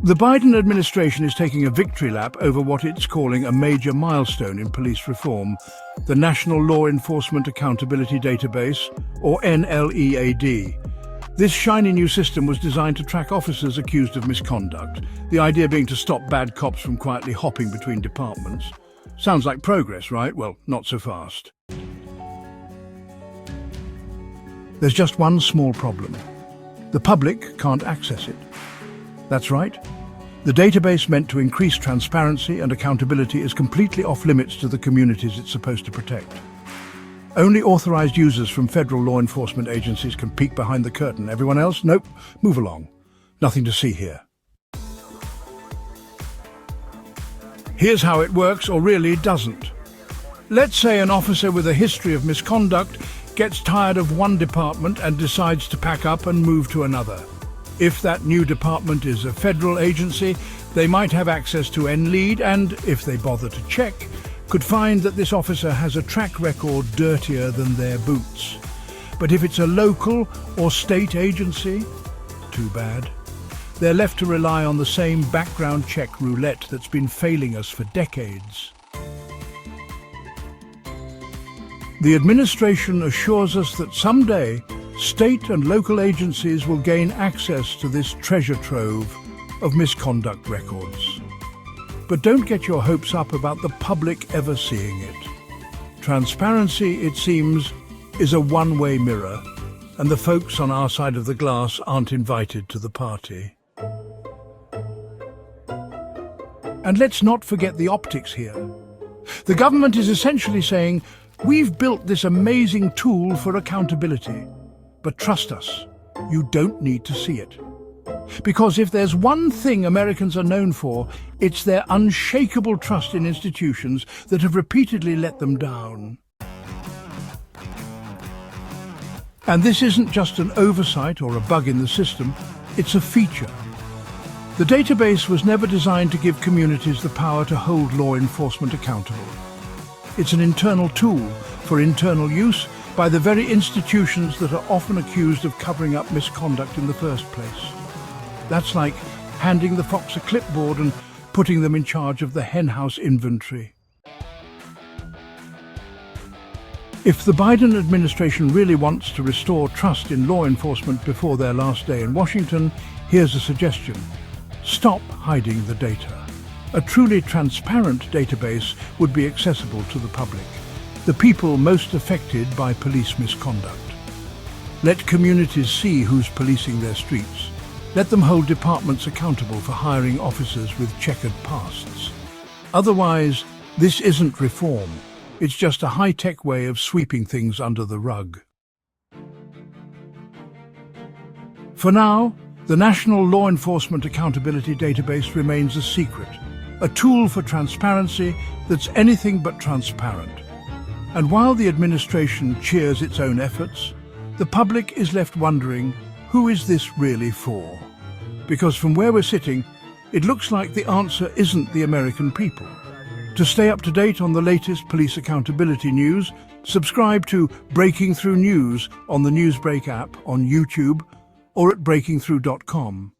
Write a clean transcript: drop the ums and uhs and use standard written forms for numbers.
The Biden administration is taking a victory lap over what it's calling a major milestone in police reform, the National Law Enforcement Accountability Database, or NLEAD. This shiny new system was designed to track officers accused of misconduct, the idea being to stop bad cops from quietly hopping between departments. Sounds like progress, right? Well, not so fast. There's just one small problem. The public can't access it. That's right. The database meant to increase transparency and accountability is completely off-limits to the communities it's supposed to protect. Only authorized users from federal law enforcement agencies can peek behind the curtain. Everyone else? Nope. Move along. Nothing to see here. Here's how it works, or really doesn't. Let's say an officer with a history of misconduct gets tired of one department and decides to pack up and move to another. If that new department is a federal agency, they might have access to NLEAD and, if they bother to check, could find that this officer has a track record dirtier than their boots. But if it's a local or state agency, too bad. They're left to rely on the same background check roulette that's been failing us for decades. The administration assures us that someday, state and local agencies will gain access to this treasure trove of misconduct records. But don't get your hopes up about the public ever seeing it. Transparency, it seems, is a one-way mirror, and the folks on our side of the glass aren't invited to the party. And let's not forget the optics here. The government is essentially saying, we've built this amazing tool for accountability, but trust us, you don't need to see it. Because if there's one thing Americans are known for, it's their unshakable trust in institutions that have repeatedly let them down. And this isn't just an oversight or a bug in the system, it's a feature. The database was never designed to give communities the power to hold law enforcement accountable. It's an internal tool for internal use by the very institutions that are often accused of covering up misconduct in the first place. That's like handing the fox a clipboard and putting them in charge of the henhouse inventory. If the Biden administration really wants to restore trust in law enforcement before their last day in Washington, here's a suggestion. Stop hiding the data. A truly transparent database would be accessible to the public, the people most affected by police misconduct. Let communities see who's policing their streets. Let them hold departments accountable for hiring officers with checkered pasts. Otherwise, this isn't reform. It's just a high-tech way of sweeping things under the rug. For now, the National Law Enforcement Accountability Database remains a secret, a tool for transparency that's anything but transparent. And while the administration cheers its own efforts, the public is left wondering, who is this really for? Because from where we're sitting, it looks like the answer isn't the American people. To stay up to date on the latest police accountability news, subscribe to Breaking Through News on the Newsbreak app on YouTube or at breakingthrough.com.